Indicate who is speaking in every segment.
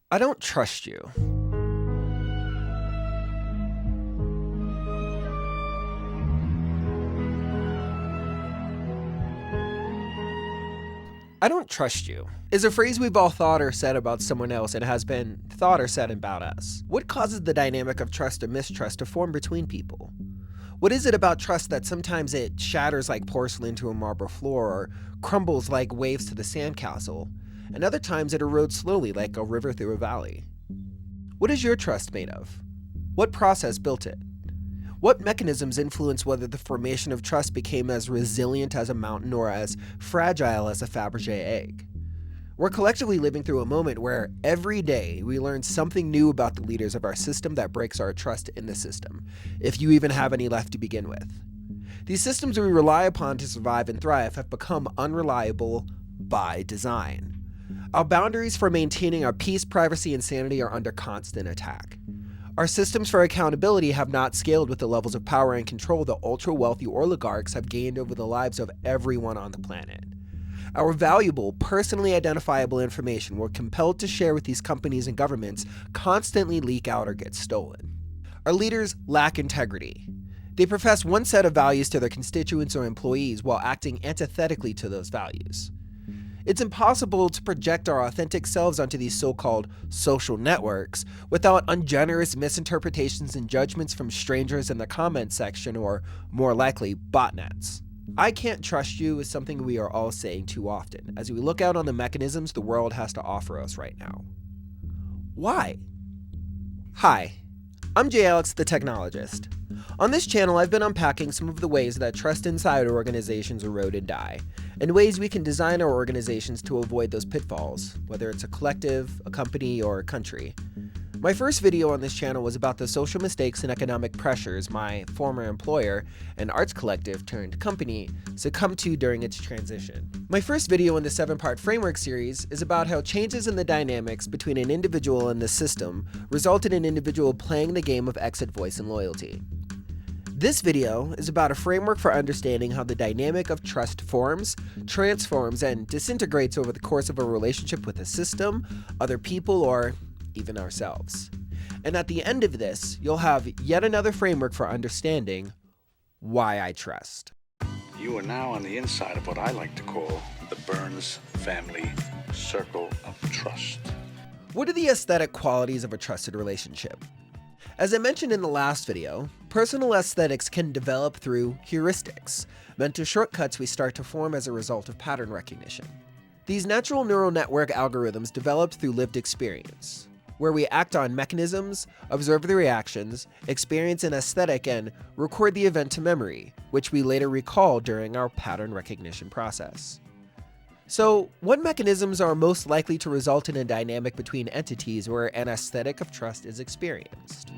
Speaker 1: I don't trust you. I don't trust you is a phrase we've all thought or said about someone else and has been thought or said about us. What causes the dynamic of trust or mistrust to form between people? What is it about trust that sometimes it shatters like porcelain to a marble floor or crumbles like waves to the sandcastle, and other times it erodes slowly like a river through a valley? What is your trust made of? What process built it? What mechanisms influence whether the formation of trust became as resilient as a mountain or as fragile as a Fabergé egg? We're collectively living through a moment where every day we learn something new about the leaders of our system that breaks our trust in the system, if you even have any left to begin with. These systems we rely upon to survive and thrive have become unreliable by design. Our boundaries for maintaining our peace, privacy, and sanity are under constant attack. Our systems for accountability have not scaled with the levels of power and control the ultra-wealthy oligarchs have gained over the lives of everyone on the planet. Our valuable, personally identifiable information we're compelled to share with these companies and governments constantly leak out or get stolen. Our leaders lack integrity. They profess one set of values to their constituents or employees while acting antithetically to those values. It's impossible to project our authentic selves onto these so-called social networks without ungenerous misinterpretations and judgments from strangers in the comments section or, more likely, botnets. I can't trust you is something we are all saying too often as we look out on the mechanisms the world has to offer us right now. Why? Hi, I'm J. Alex the Technologist. On this channel, I've been unpacking some of the ways that trust inside organizations erode and die, and ways we can design our organizations to avoid those pitfalls, whether it's a collective, a company, or a country. My first video on this channel was about the social mistakes and economic pressures my former employer, an arts collective turned company, succumbed to during its transition. My first video in the 7-part framework series is about how changes in the dynamics between an individual and the system result in an individual playing the game of exit, voice, and loyalty. This video is about a framework for understanding how the dynamic of trust forms, transforms, and disintegrates over the course of a relationship with a system, other people, or even ourselves. And at the end of this, you'll have yet another framework for understanding why I trust.
Speaker 2: You are now on the inside of what I like to call the Burns family circle of trust.
Speaker 1: What are the aesthetic qualities of a trusted relationship? As I mentioned in the last video, personal aesthetics can develop through heuristics, mental shortcuts we start to form as a result of pattern recognition. These natural neural network algorithms developed through lived experience, where we act on mechanisms, observe the reactions, experience an aesthetic, and record the event to memory, which we later recall during our pattern recognition process. So, what mechanisms are most likely to result in a dynamic between entities where an aesthetic of trust is experienced?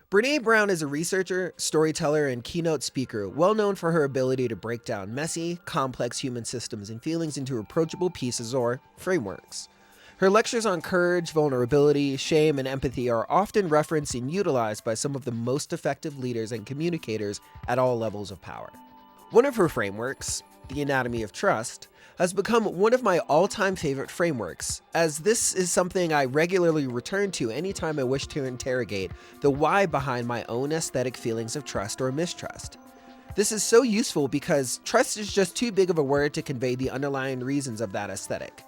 Speaker 1: Brené Brown is a researcher, storyteller, and keynote speaker well known for her ability to break down messy, complex human systems and feelings into approachable pieces or frameworks. Her lectures on courage, vulnerability, shame, and empathy are often referenced and utilized by some of the most effective leaders and communicators at all levels of power. One of her frameworks, The Anatomy of Trust, has become one of my all-time favorite frameworks, as this is something I regularly return to anytime I wish to interrogate the why behind my own aesthetic feelings of trust or mistrust. This is so useful because trust is just too big of a word to convey the underlying reasons of that aesthetic.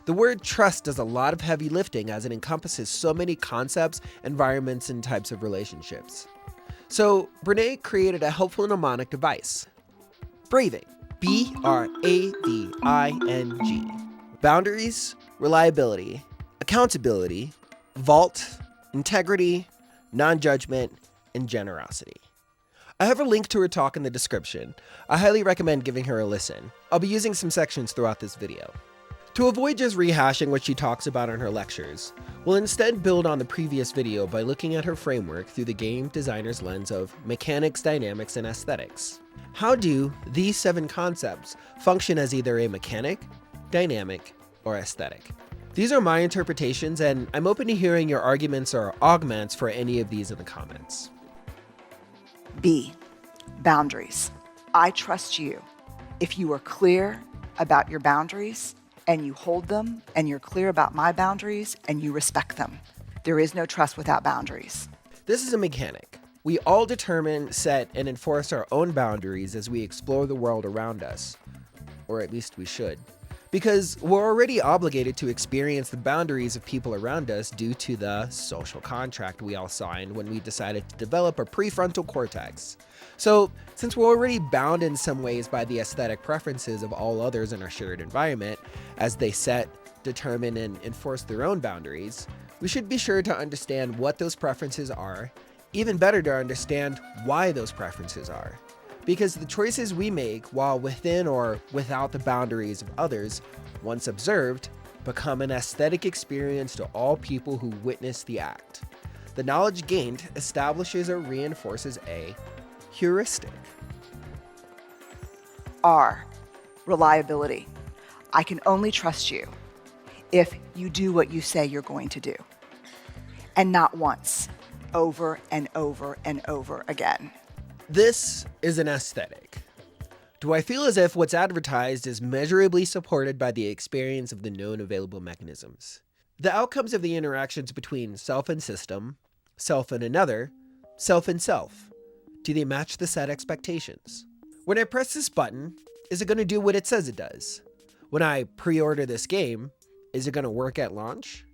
Speaker 1: The word trust does a lot of heavy lifting as it encompasses so many concepts, environments, and types of relationships. So, Brené created a helpful mnemonic device. Braving. B-R-A-V-I-N-G. Boundaries, reliability, accountability, vault, integrity, non-judgment, and generosity. I have a link to her talk in the description. I highly recommend giving her a listen. I'll be using some sections throughout this video. To avoid just rehashing what she talks about in her lectures, we'll instead build on the previous video by looking at her framework through the game designer's lens of mechanics, dynamics, and aesthetics. How do these 7 concepts function as either a mechanic, dynamic, or aesthetic? These are my interpretations, and I'm open to hearing your arguments or augments for any of these in the comments.
Speaker 3: B. Boundaries. I trust you. If you are clear about your boundaries and you hold them, and you're clear about my boundaries, and you respect them. There is no trust without boundaries.
Speaker 1: This is a mechanic. We all determine, set, and enforce our own boundaries as we explore the world around us. Or at least we should. Because we're already obligated to experience the boundaries of people around us due to the social contract we all signed when we decided to develop a prefrontal cortex. So, since we're already bound in some ways by the aesthetic preferences of all others in our shared environment, as they set, determine, and enforce their own boundaries, we should be sure to understand what those preferences are, even better to understand why those preferences are. Because the choices we make while within or without the boundaries of others, once observed, become an aesthetic experience to all people who witness the act. The knowledge gained establishes or reinforces a heuristic.
Speaker 3: R, reliability. I can only trust you if you do what you say you're going to do. And not once, over and over and over again.
Speaker 1: This is an aesthetic. Do I feel as if what's advertised is measurably supported by the experience of the known available mechanisms? The outcomes of the interactions between self and system, self and another, self and self. Do they match the set expectations? When I press this button, is it going to do what it says it does? When I pre-order this game, is it going to work at launch?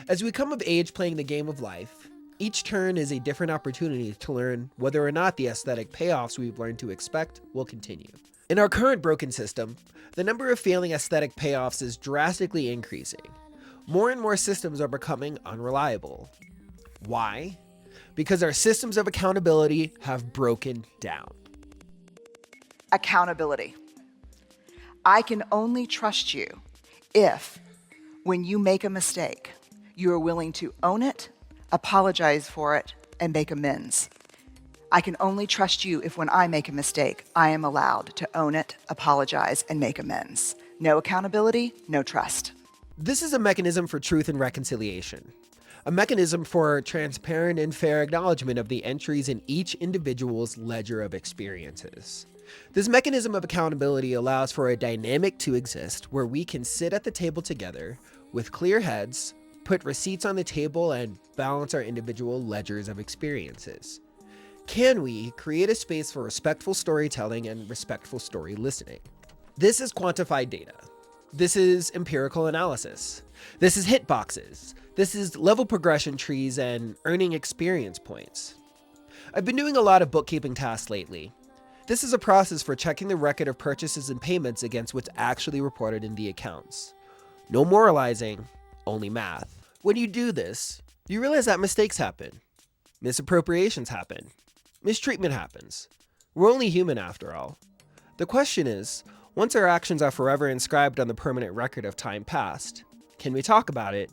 Speaker 1: As we come of age playing the game of life, each turn is a different opportunity to learn whether or not the aesthetic payoffs we've learned to expect will continue. In our current broken system, the number of failing aesthetic payoffs is drastically increasing. More and more systems are becoming unreliable. Why? Because our systems of accountability have broken down.
Speaker 3: Accountability. I can only trust you if, when you make a mistake, you are willing to own it, apologize for it, and make amends. I can only trust you if when I make a mistake, I am allowed to own it, apologize, and make amends. No accountability, no trust.
Speaker 1: This is a mechanism for truth and reconciliation. A mechanism for transparent and fair acknowledgement of the entries in each individual's ledger of experiences. This mechanism of accountability allows for a dynamic to exist where we can sit at the table together with clear heads, put receipts on the table, and balance our individual ledgers of experiences. Can we create a space for respectful storytelling and respectful story listening? This is quantified data. This is empirical analysis. This is hitboxes. This is level progression trees and earning experience points. I've been doing a lot of bookkeeping tasks lately. This is a process for checking the record of purchases and payments against what's actually reported in the accounts. No moralizing, only math. When you do this, you realize that mistakes happen. Misappropriations happen. Mistreatment happens. We're only human after all. The question is, once our actions are forever inscribed on the permanent record of time past, can we talk about it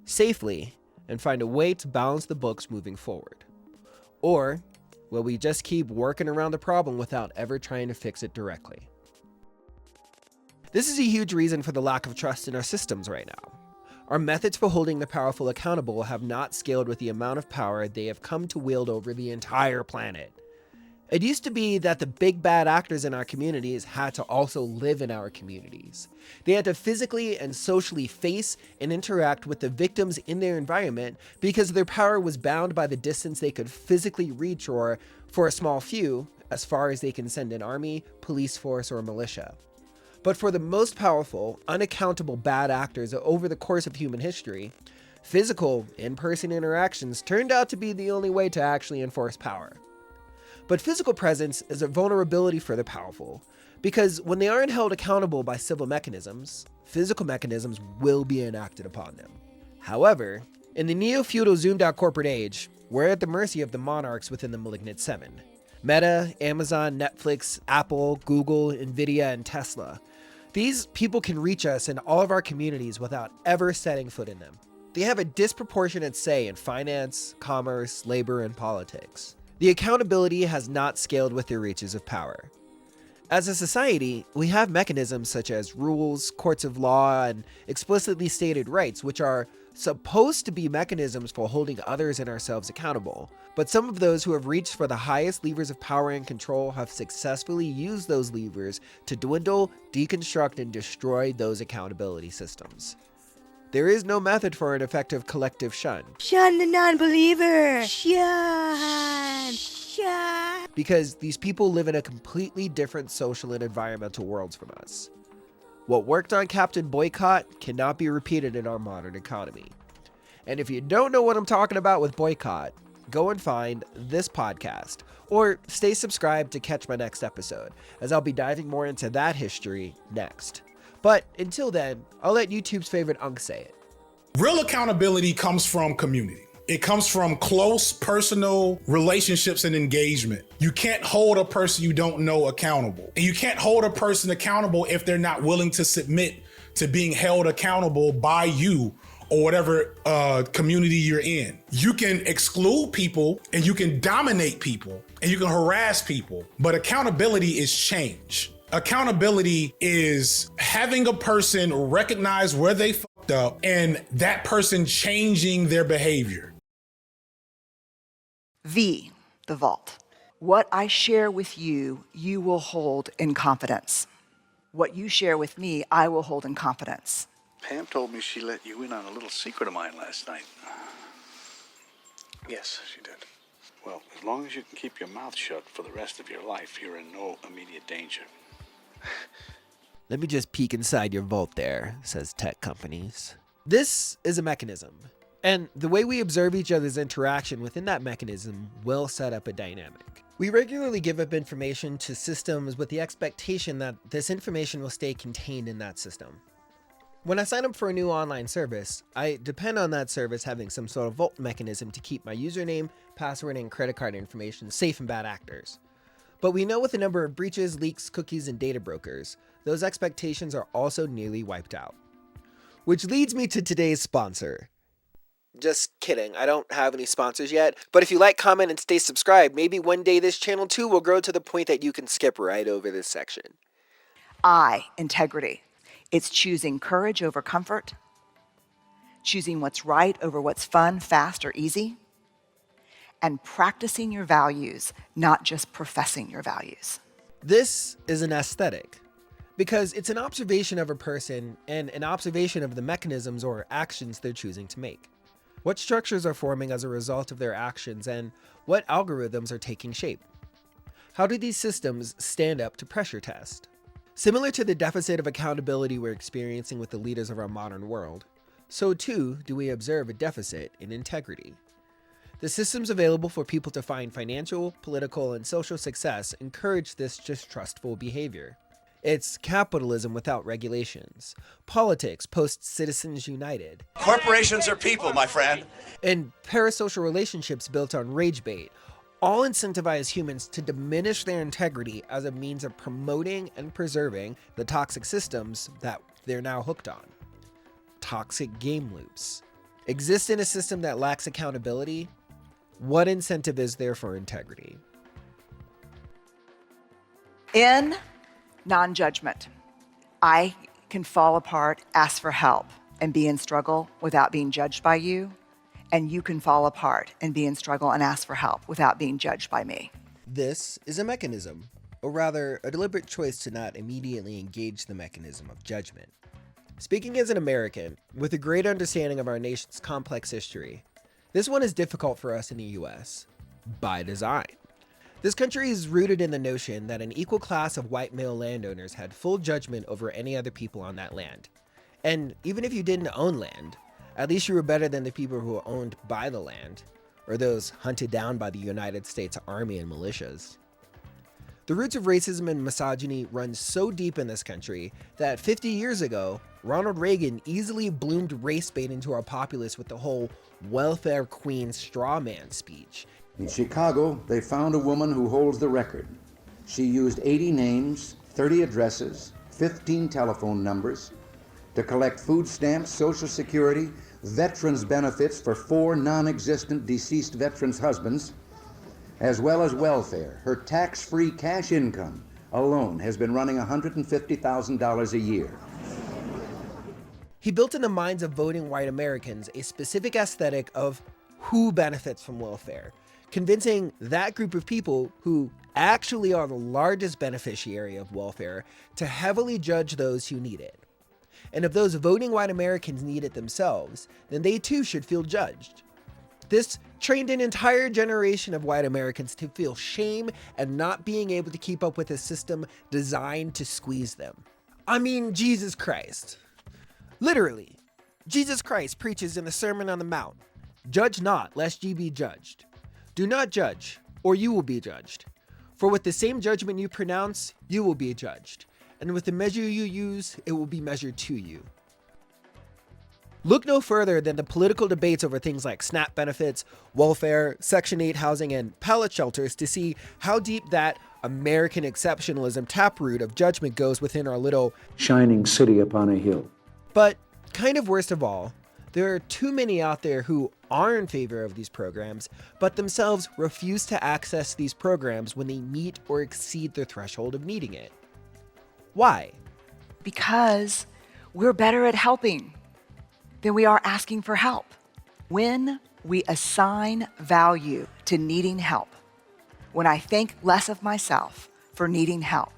Speaker 1: safely and find a way to balance the books moving forward? Or will we just keep working around the problem without ever trying to fix it directly? This is a huge reason for the lack of trust in our systems right now. Our methods for holding the powerful accountable have not scaled with the amount of power they have come to wield over the entire planet. It used to be that the big bad actors in our communities had to also live in our communities. They had to physically and socially face and interact with the victims in their environment because their power was bound by the distance they could physically reach, or, for a small few, as far as they can send an army, police force, or militia. But for the most powerful, unaccountable bad actors over the course of human history, physical, in-person interactions turned out to be the only way to actually enforce power. But physical presence is a vulnerability for the powerful, because when they aren't held accountable by civil mechanisms, physical mechanisms will be enacted upon them. However, in the neo-feudal zoomed-out corporate age, we're at the mercy of the monarchs within the Malignant Seven. Meta, Amazon, Netflix, Apple, Google, Nvidia, and Tesla. These people can reach us in all of our communities without ever setting foot in them. They have a disproportionate say in finance, commerce, labor, and politics. The accountability has not scaled with their reaches of power. As a society, we have mechanisms such as rules, courts of law, and explicitly stated rights, which are supposed to be mechanisms for holding others and ourselves accountable. But some of those who have reached for the highest levers of power and control have successfully used those levers to dwindle, deconstruct, and destroy those accountability systems. There is no method for an effective collective shun.
Speaker 4: Shun the non-believer! Shun! Shun!
Speaker 1: Because these people live in a completely different social and environmental worlds from us. What worked on Captain Boycott cannot be repeated in our modern economy. And if you don't know what I'm talking about with Boycott, go and find this podcast, or stay subscribed to catch my next episode, as I'll be diving more into that history next. But until then, I'll let YouTube's favorite Unk say it.
Speaker 5: Real accountability comes from community. It comes from close personal relationships and engagement. You can't hold a person you don't know accountable. And you can't hold a person accountable if they're not willing to submit to being held accountable by you or whatever community you're in. You can exclude people and you can dominate people and you can harass people, but accountability is change. Accountability is having a person recognize where they fucked up and that person changing their behavior.
Speaker 3: V, the vault. What I share with you, you will hold in confidence. What you share with me, I will hold in confidence.
Speaker 2: Pam told me she let you in on a little secret of mine last night. Yes, she did. Well, as long as you can keep your mouth shut for the rest of your life, you're in no immediate danger.
Speaker 1: Let me just peek inside your vault there, says tech companies. This is a mechanism, and the way we observe each other's interaction within that mechanism will set up a dynamic. We regularly give up information to systems with the expectation that this information will stay contained in that system. When I sign up for a new online service, I depend on that service having some sort of vault mechanism to keep my username, password, and credit card information safe from bad actors. But we know with the number of breaches, leaks, cookies, and data brokers, those expectations are also nearly wiped out. Which leads me to today's sponsor. Just kidding, I don't have any sponsors yet, but if you like, comment, and stay subscribed, maybe one day this channel too will grow to the point that you can skip right over this section.
Speaker 3: I, integrity. It's choosing courage over comfort, choosing what's right over what's fun, fast, or easy, and practicing your values, not just professing your values.
Speaker 1: This is an aesthetic, because it's an observation of a person and an observation of the mechanisms or actions they're choosing to make. What structures are forming as a result of their actions, and what algorithms are taking shape? How do these systems stand up to pressure test? Similar to the deficit of accountability we're experiencing with the leaders of our modern world, so too do we observe a deficit in integrity. The systems available for people to find financial, political, and social success encourage this distrustful behavior. It's capitalism without regulations, politics post-Citizens United.
Speaker 6: Corporations are people, my friend.
Speaker 1: And parasocial relationships built on rage bait, all incentivize humans to diminish their integrity as a means of promoting and preserving the toxic systems that they're now hooked on. Toxic game loops. Exist in a system that lacks accountability? What incentive is there for integrity?
Speaker 3: In non-judgment, I can fall apart, ask for help, and be in struggle without being judged by you. And you can fall apart and be in struggle and ask for help without being judged by me.
Speaker 1: This is a mechanism, or rather a deliberate choice to not immediately engage the mechanism of judgment. Speaking as an American, with a great understanding of our nation's complex history, this one is difficult for us in the US, by design. This country is rooted in the notion that an equal class of white male landowners had full judgment over any other people on that land. And even if you didn't own land, at least you were better than the people who were owned by the land, or those hunted down by the United States Army and militias. The roots of racism and misogyny run so deep in this country that 50 years ago, Ronald Reagan easily bloomed race bait into our populace with the whole welfare queen straw man speech.
Speaker 7: In Chicago, they found a woman who holds the record. She used 80 names, 30 addresses, 15 telephone numbers to collect food stamps, Social Security, veterans benefits for 4 non-existent deceased veterans' husbands, as well as welfare. Her tax-free cash income alone has been running $150,000 a year.
Speaker 1: He built in the minds of voting white Americans a specific aesthetic of who benefits from welfare, convincing that group of people who actually are the largest beneficiary of welfare to heavily judge those who need it. And if those voting white Americans need it themselves, then they too should feel judged. This trained an entire generation of white Americans to feel shame and not being able to keep up with a system designed to squeeze them. I mean, Jesus Christ. Literally, Jesus Christ preaches in the Sermon on the Mount, "Judge not, lest ye be judged. Do not judge, or you will be judged. For with the same judgment you pronounce, you will be judged. And with the measure you use, it will be measured to you." Look no further than the political debates over things like SNAP benefits, welfare, Section 8 housing, and pallet shelters to see how deep that American exceptionalism taproot of judgment goes within our little
Speaker 8: shining city upon a hill.
Speaker 1: But kind of worst of all, there are too many out there who are in favor of these programs, but themselves refuse to access these programs when they meet or exceed their threshold of needing it. Why?
Speaker 3: Because we're better at helping than we are asking for help. When we assign value to needing help, when I think less of myself for needing help,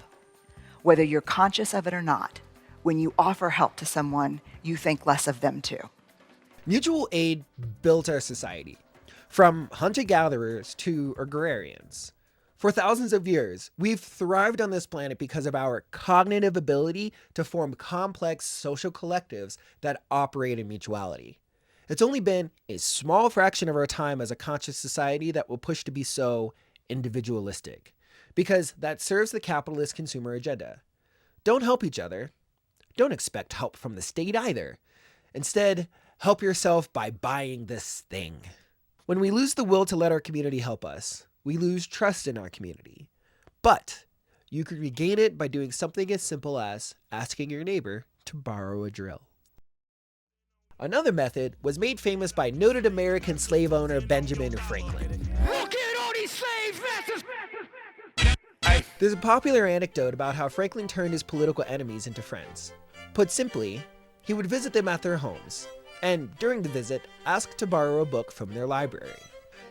Speaker 3: whether you're conscious of it or not, when you offer help to someone, you think less of them too.
Speaker 1: Mutual aid built our society, from hunter-gatherers to agrarians. For thousands of years, we've thrived on this planet because of our cognitive ability to form complex social collectives that operate in mutuality. It's only been a small fraction of our time as a conscious society that will push to be so individualistic, because that serves the capitalist consumer agenda. Don't help each other. Don't expect help from the state either. Instead, help yourself by buying this thing. When we lose the will to let our community help us, we lose trust in our community. But you can regain it by doing something as simple as asking your neighbor to borrow a drill. Another method was made famous by noted American slave owner Benjamin Franklin.
Speaker 6: Look at all these slave masters!
Speaker 1: There's a popular anecdote about how Franklin turned his political enemies into friends. Put simply, he would visit them at their homes, and during the visit, ask to borrow a book from their library.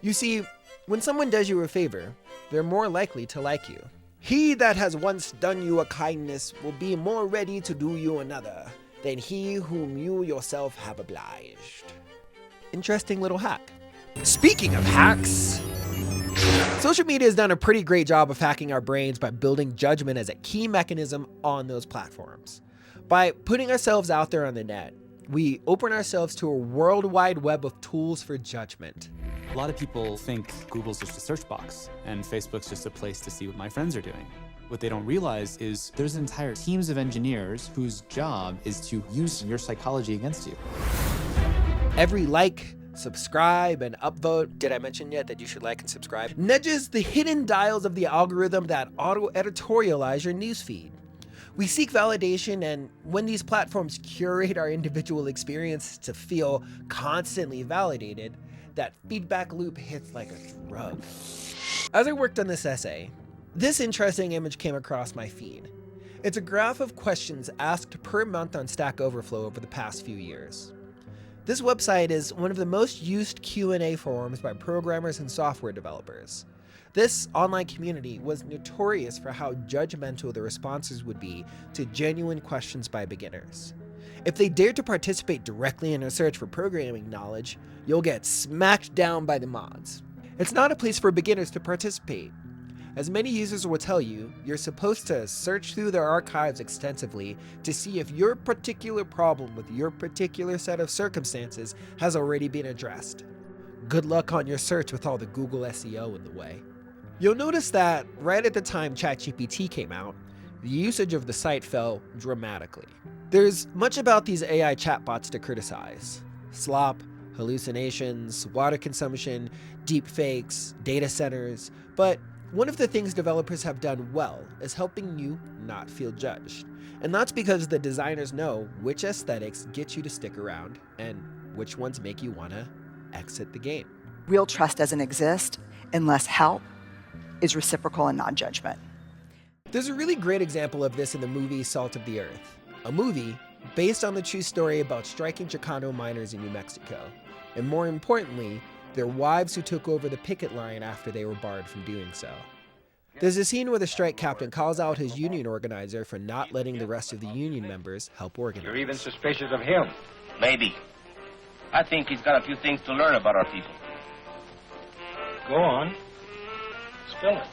Speaker 1: You see, when someone does you a favor, they're more likely to like you. He that has once done you a kindness will be more ready to do you another than he whom you yourself have obliged. Interesting little hack. Speaking of hacks, social media has done a pretty great job of hacking our brains by building judgment as a key mechanism on those platforms. By putting ourselves out there on the net, we open ourselves to a worldwide web of tools for judgment.
Speaker 9: A lot of people think Google's just a search box and Facebook's just a place to see what my friends are doing. What they don't realize is there's entire teams of engineers whose job is to use your psychology against you.
Speaker 1: Every like, subscribe, and upvote, did I mention yet that you should like and subscribe, nudges the hidden dials of the algorithm that auto-editorialize your newsfeed. We seek validation, and when these platforms curate our individual experience to feel constantly validated, that feedback loop hits like a drug. As I worked on this essay, this interesting image came across my feed. It's a graph of questions asked per month on Stack Overflow over the past few years. This website is one of the most used Q&A forums by programmers and software developers. This online community was notorious for how judgmental the responses would be to genuine questions by beginners. If they dared to participate directly in a search for programming knowledge, you'll get smacked down by the mods. It's not a place for beginners to participate. As many users will tell you, you're supposed to search through their archives extensively to see if your particular problem with your particular set of circumstances has already been addressed. Good luck on your search with all the Google SEO in the way. You'll notice that right at the time ChatGPT came out, the usage of the site fell dramatically. There's much about these AI chatbots to criticize. Slop, hallucinations, water consumption, deepfakes, data centers, but one of the things developers have done well is helping you not feel judged. And that's because the designers know which aesthetics get you to stick around and which ones make you want to exit the game.
Speaker 3: Real trust doesn't exist unless help is reciprocal and non-judgment.
Speaker 1: There's a really great example of this in the movie Salt of the Earth, a movie based on the true story about striking Chicano miners in New Mexico, and more importantly, their wives who took over the picket line after they were barred from doing so. There's a scene where the strike captain calls out his union organizer for not letting the rest of the union members help organize.
Speaker 6: You're even suspicious of him.
Speaker 10: Maybe. I think he's got a few things to learn about our people.
Speaker 6: Go on. Spill it.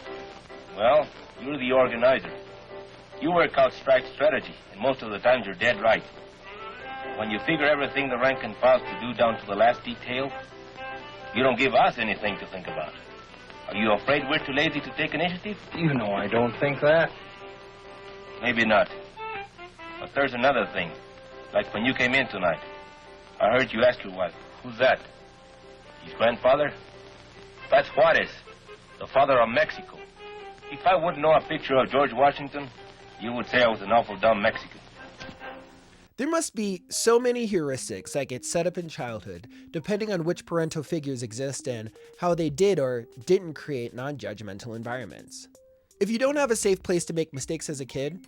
Speaker 10: Well, you're the organizer. You work out strike strategy, and most of the times you're dead right. When you figure everything the rank and files to do down to the last detail, you don't give us anything to think about. Are you afraid we're too lazy to take initiative?
Speaker 6: You know I don't think that.
Speaker 10: Maybe not. But there's another thing. Like when you came in tonight, I heard you ask your wife, who's that? His grandfather? That's Juarez, the father of Mexico. If I wouldn't know a picture of George Washington, you would say I was an awful dumb Mexican.
Speaker 1: There must be so many heuristics that get set up in childhood, depending on which parental figures exist and how they did or didn't create non-judgmental environments. If you don't have a safe place to make mistakes as a kid,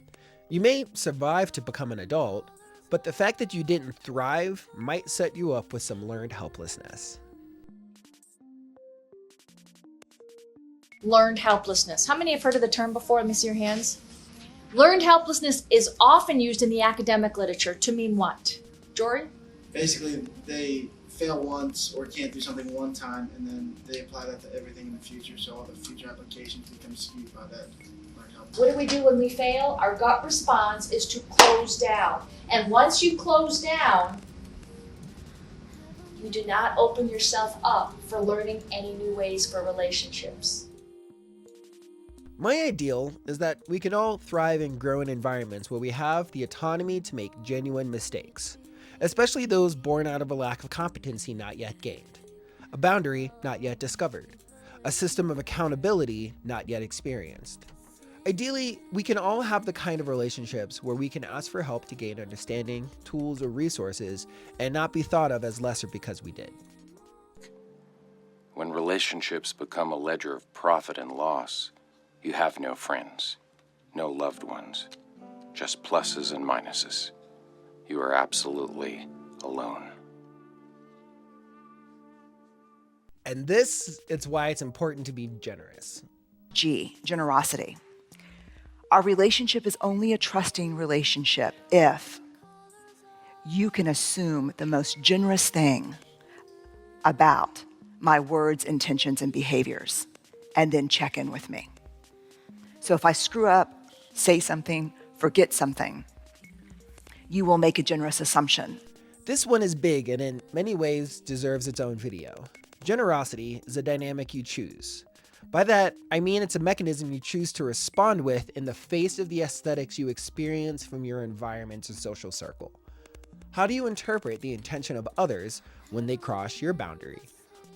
Speaker 1: you may survive to become an adult, but the fact that you didn't thrive might set you up with some learned helplessness.
Speaker 11: Learned helplessness. How many have heard of the term before? Let me see your hands. Learned helplessness is often used in the academic literature to mean what? Jory?
Speaker 12: Basically, they fail once or can't do something one time, and then they apply that to everything in the future, so all the future applications become skewed by that learned helplessness.
Speaker 11: What do we do when we fail? Our gut response is to close down. And once you close down, you do not open yourself up for learning any new ways for relationships.
Speaker 1: My ideal is that we can all thrive and grow in environments where we have the autonomy to make genuine mistakes, especially those born out of a lack of competency not yet gained, a boundary not yet discovered, a system of accountability not yet experienced. Ideally, we can all have the kind of relationships where we can ask for help to gain understanding, tools, or resources, and not be thought of as lesser because we did.
Speaker 13: When relationships become a ledger of profit and loss, you have no friends, no loved ones, just pluses and minuses. You are absolutely alone.
Speaker 1: And this is why it's important to be generous.
Speaker 3: G, generosity. Our relationship is only a trusting relationship if you can assume the most generous thing about my words, intentions, and behaviors, and then check in with me. So if I screw up, say something, forget something, you will make a generous assumption.
Speaker 1: This one is big and in many ways deserves its own video. Generosity is a dynamic you choose. By that, I mean it's a mechanism you choose to respond with in the face of the aesthetics you experience from your environment or social circle. How do you interpret the intention of others when they cross your boundary?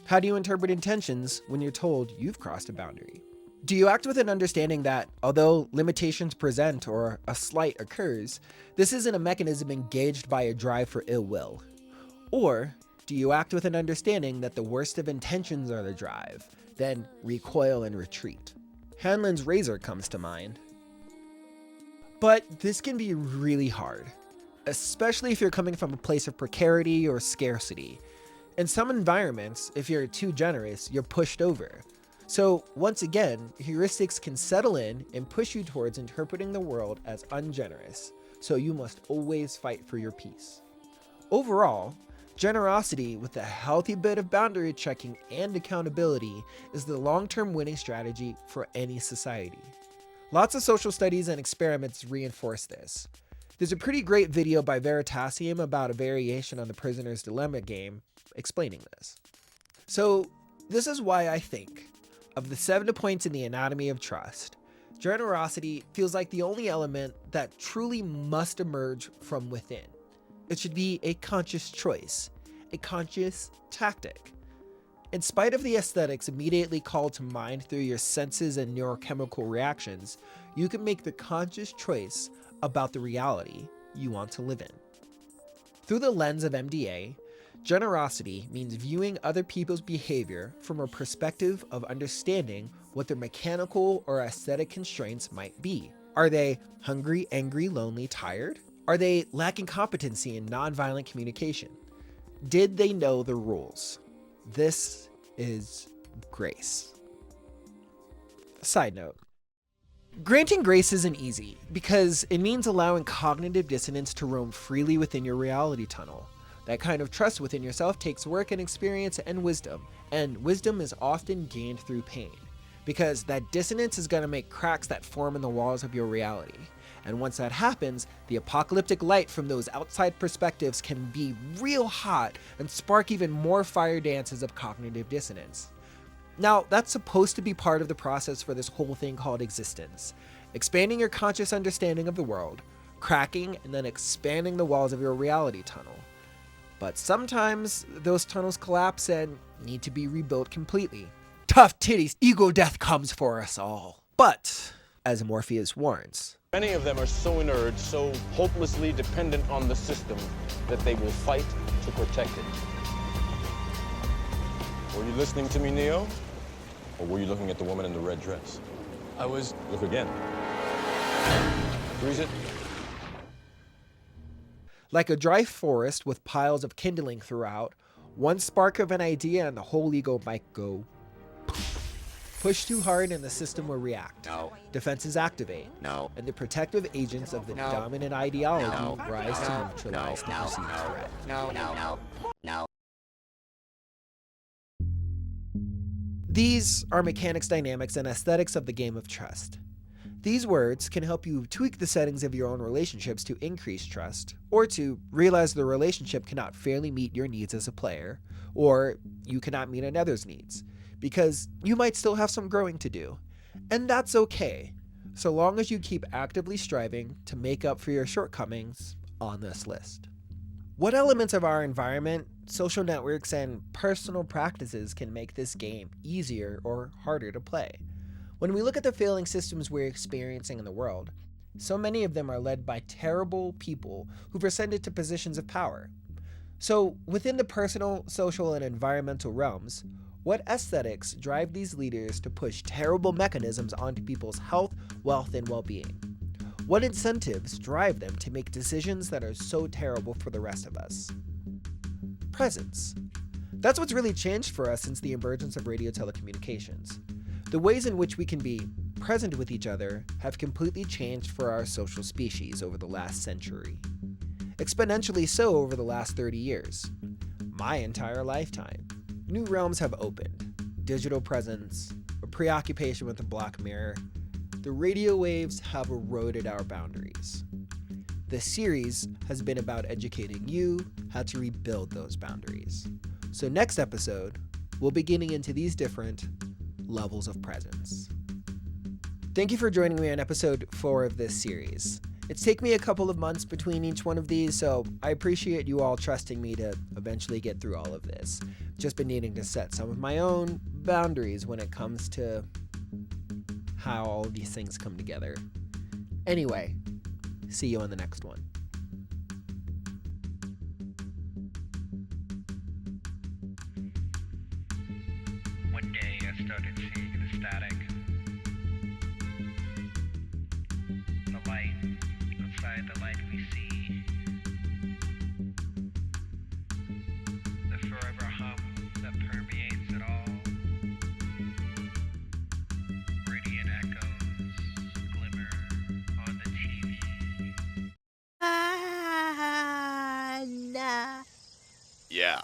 Speaker 1: How do you interpret intentions when you're told you've crossed a boundary? Do you act with an understanding that, although limitations present or a slight occurs, this isn't a mechanism engaged by a drive for ill will? Or do you act with an understanding that the worst of intentions are the drive, then recoil and retreat? Hanlon's razor comes to mind. But this can be really hard, especially if you're coming from a place of precarity or scarcity. In some environments, if you're too generous, you're pushed over. So once again, heuristics can settle in and push you towards interpreting the world as ungenerous, so you must always fight for your peace. Overall, generosity with a healthy bit of boundary checking and accountability is the long-term winning strategy for any society. Lots of social studies and experiments reinforce this. There's a pretty great video by Veritasium about a variation on the prisoner's dilemma game explaining this. So this is why I think, of the 7 points in the anatomy of trust, generosity feels like the only element that truly must emerge from within. It should be a conscious choice, a conscious tactic. In spite of the aesthetics immediately called to mind through your senses and neurochemical reactions, you can make the conscious choice about the reality you want to live in. Through the lens of MDA, generosity means viewing other people's behavior from a perspective of understanding what their mechanical or aesthetic constraints might be. Are they hungry, angry, lonely, tired? Are they lacking competency in nonviolent communication? Did they know the rules? This is grace. Side note. Granting grace isn't easy because it means allowing cognitive dissonance to roam freely within your reality tunnel. That kind of trust within yourself takes work and experience and wisdom is often gained through pain, because that dissonance is going to make cracks that form in the walls of your reality. And once that happens, the apocalyptic light from those outside perspectives can be real hot and spark even more fire dances of cognitive dissonance. Now, that's supposed to be part of the process for this whole thing called existence. Expanding your conscious understanding of the world, cracking and then expanding the walls of your reality tunnel. But sometimes those tunnels collapse and need to be rebuilt completely. Tough titties, ego death comes for us all. But, as Morpheus warns,
Speaker 14: many of them are so inert, so hopelessly dependent on the system, that they will fight to protect it. Were you listening to me, Neo? Or were you looking at the woman in the red dress? I was. Look again. Freeze it.
Speaker 1: Like a dry forest with piles of kindling throughout, one spark of an idea and the whole ego might go poof. Push too hard and the system will react.
Speaker 15: No.
Speaker 1: Defenses activate.
Speaker 15: No.
Speaker 1: And the protective agents of the dominant ideology rise to neutralize the perceived threat.
Speaker 15: No.
Speaker 1: These are mechanics, dynamics, and aesthetics of the game of trust. These words can help you tweak the settings of your own relationships to increase trust, or to realize the relationship cannot fairly meet your needs as a player, or you cannot meet another's needs, because you might still have some growing to do. And that's okay, so long as you keep actively striving to make up for your shortcomings on this list. What elements of our environment, social networks, and personal practices can make this game easier or harder to play? When we look at the failing systems we're experiencing in the world, so many of them are led by terrible people who've ascended to positions of power. So within the personal, social, and environmental realms, what aesthetics drive these leaders to push terrible mechanisms onto people's health, wealth, and well-being? What incentives drive them to make decisions that are so terrible for the rest of us? Presence. That's what's really changed for us since the emergence of radio telecommunications. The ways in which we can be present with each other have completely changed for our social species over the last century. Exponentially so over the last 30 years. My entire lifetime. New realms have opened. Digital presence, a preoccupation with the black mirror. The radio waves have eroded our boundaries. This series has been about educating you how to rebuild those boundaries. So next episode, we'll be getting into these different levels of presence. Thank you for joining me on episode 4 of this series. It's taken me a couple of months between each one of these, so I appreciate you all trusting me to eventually get through all of this. Just been needing to set some of my own boundaries when it comes to how all of these things come together. Anyway, see you on the next one.
Speaker 16: One day I started seeing the static. The light outside the light we see. The forever hum that permeates it all. Radiant echoes glimmer on the TV.
Speaker 4: Nah.
Speaker 15: Yeah.